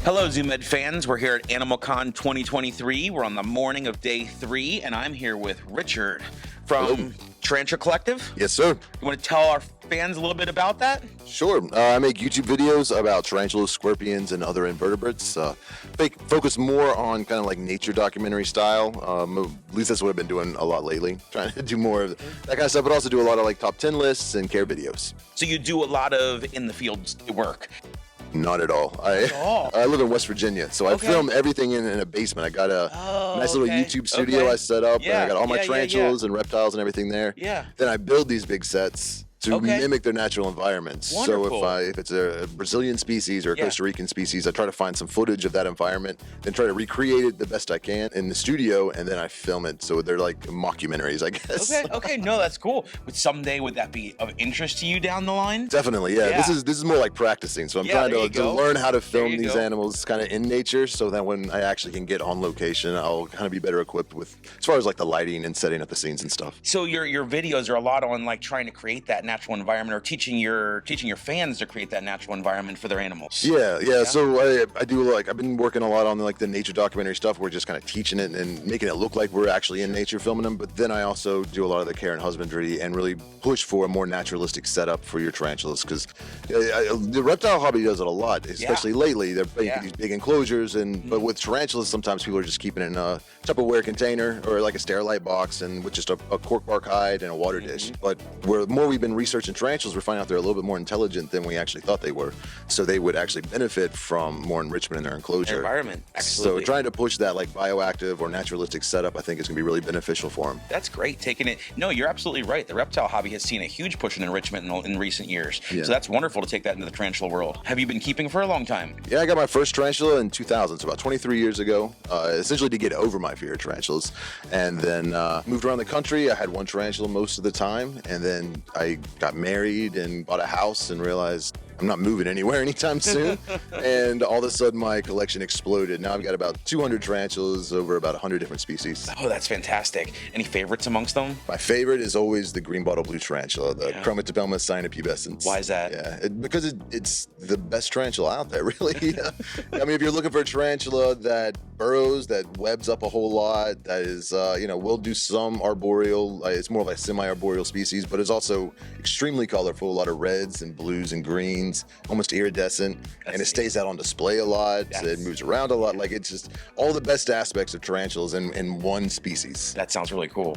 Hello, Zoo Med fans. We're here at AnimalCon 2023. We're on the morning of day 3, and I'm here with Richard from Tarantula Collective. Yes, sir. You want to tell our fans a little bit about that? Sure. I make YouTube videos about tarantulas, scorpions, and other invertebrates. Focus more on kind of like nature documentary style. At least that's what I've been doing a lot lately. Trying to do more of that kind of stuff, but also do a lot of like top 10 lists and care videos. So you do a lot of in the field work. Not at all. I live in West Virginia, so I film everything in a basement. I got a nice little YouTube studio I set up, and I got all my tarantulas and reptiles and everything there. Yeah. Then I build these big sets to mimic their natural environments. Wonderful. So if it's a Brazilian species or a Costa Rican species, I try to find some footage of that environment, then try to recreate it the best I can in the studio, and then I film it. So they're like mockumentaries, I guess. Okay, no, that's cool. But someday would that be of interest to you down the line? Definitely, yeah. This is more like practicing. So I'm trying to learn how to film these animals kind of in nature, so that when I actually can get on location, I'll kind of be better equipped with as far as like the lighting and setting up the scenes and stuff. So your videos are a lot on like trying to create that natural environment, or teaching your fans to create that natural environment for their animals. Yeah. So I do I've been working a lot on like the nature documentary stuff. We're just kind of teaching it and making it look like we're actually in nature filming them. But then I also do a lot of the care and husbandry and really push for a more naturalistic setup for your tarantulas, because the reptile hobby does it a lot, especially lately. They're making these big enclosures, but with tarantulas, sometimes people are just keeping it in a Tupperware container or like a Sterilite box and with just a cork bark hide and a water dish. But the more we've been researching tarantulas, we're finding out they're a little bit more intelligent than we actually thought they were. So they would actually benefit from more enrichment in their enclosure. Their environment, absolutely. So trying to push that like bioactive or naturalistic setup, I think is going to be really beneficial for them. That's great. Taking it. No, you're absolutely right. The reptile hobby has seen a huge push in enrichment in recent years. Yeah. So that's wonderful to take that into the tarantula world. Have you been keeping for a long time? Yeah, I got my first tarantula in 2000, so about 23 years ago, essentially to get over my fear of tarantulas. And then moved around the country. I had one tarantula most of the time, and then I got married and bought a house and realized I'm not moving anywhere anytime soon. And all of a sudden my collection exploded. Now I've got about 200 tarantulas over about 100 different species. Oh, that's fantastic. Any favorites amongst them? My favorite is always the green bottle blue tarantula, the Chromatopelma cyanopubescens. Why is that? Yeah, because it's the best tarantula out there, really. I mean, if you're looking for a tarantula that burrows, that webs up a whole lot, that is, will do some arboreal, it's more like a semi-arboreal species, but is also extremely colorful, a lot of reds and blues and greens. Almost iridescent, and it stays out on display a lot. It moves around a lot. Like, it's just all the best aspects of tarantulas in one species. That sounds really cool.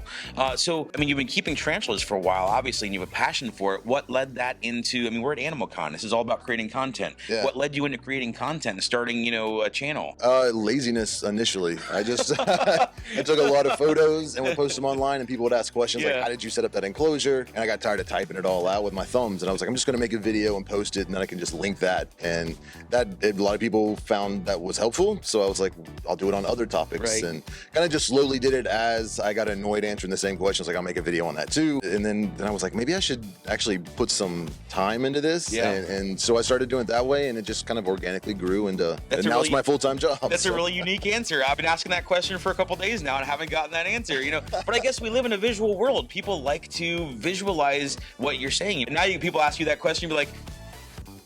So, I mean, you've been keeping tarantulas for a while, obviously, and you have a passion for it. What led that into, I mean, we're at AnimalCon. This is all about creating content. Yeah. What led you into creating content and starting, a channel? Laziness initially. I just I took a lot of photos and would post them online, and people would ask questions like, how did you set up that enclosure? And I got tired of typing it all out with my thumbs, and I was like, I'm just going to make a video and post it, and then I can just link that. And a lot of people found that was helpful, so I was like, I'll do it on other topics. And kind of just slowly did it as I got annoyed answering the same questions. Like, I'll make a video on that too. And then I was like, maybe I should actually put some time into this. And so I started doing it that way, and it just kind of organically grew into, and now it's my full-time job. That's a really unique answer. I've been asking that question for a couple days now and haven't gotten that answer, But I guess we live in a visual world. People like to visualize what you're saying. Now people ask you that question, you'd be like,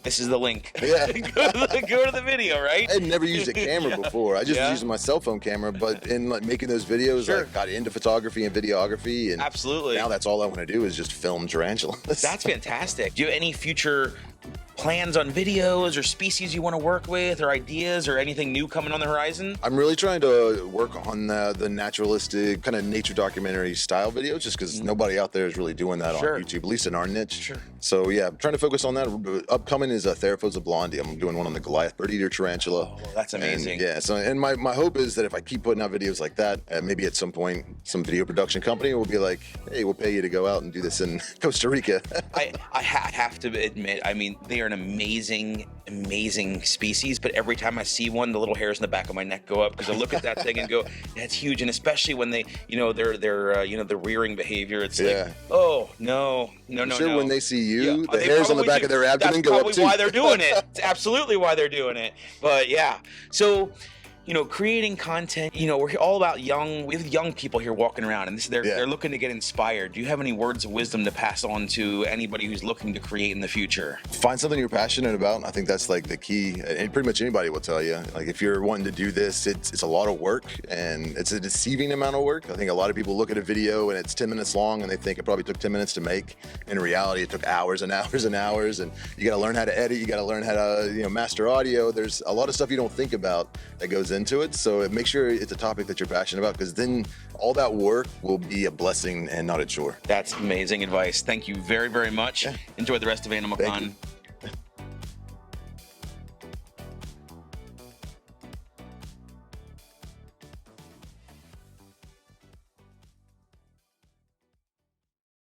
this is the link. Yeah. go to the video, right? I had never used a camera before. I just was using my cell phone camera, but in like making those videos, I got into photography and videography, and now that's all I want to do is just film tarantulas. That's fantastic. Do you have any future plans on videos or species you want to work with, or ideas, or anything new coming on the horizon? I'm really trying to work on the naturalistic kind of nature documentary style videos, just because nobody out there is really doing that on YouTube, at least in our niche. So yeah, I'm trying to focus on that. Upcoming is a Theraphosa blondie. I'm doing one on the Goliath bird eater tarantula. Oh, that's amazing. And my hope is that if I keep putting out videos like that, maybe at some point some video production company will be like, hey, we'll pay you to go out and do this in Costa Rica. I have to admit, I mean, they are an amazing species, but every time I see one, the little hairs in the back of my neck go up, because I look at that thing and go, that's huge. And especially when they, the rearing behavior, it's like, oh, no. When they see you, the hairs on the back of their abdomen go up too. That's probably why they're doing it. It's absolutely why they're doing it. But yeah, so creating content. We're all about we have young people here walking around, and they're looking to get inspired. Do you have any words of wisdom to pass on to anybody who's looking to create in the future? Find something you're passionate about. I think that's like the key, and pretty much anybody will tell you. Like if you're wanting to do this, it's a lot of work, and it's a deceiving amount of work. I think a lot of people look at a video and it's 10 minutes long, and they think it probably took 10 minutes to make. In reality, it took hours and hours and hours, and you got to learn how to edit. You got to learn how to master audio. There's a lot of stuff you don't think about that goes into it. So make sure it's a topic that you're passionate about, because then all that work will be a blessing and not a chore. That's amazing advice. Thank you very, very much. Enjoy the rest of AnimalCon.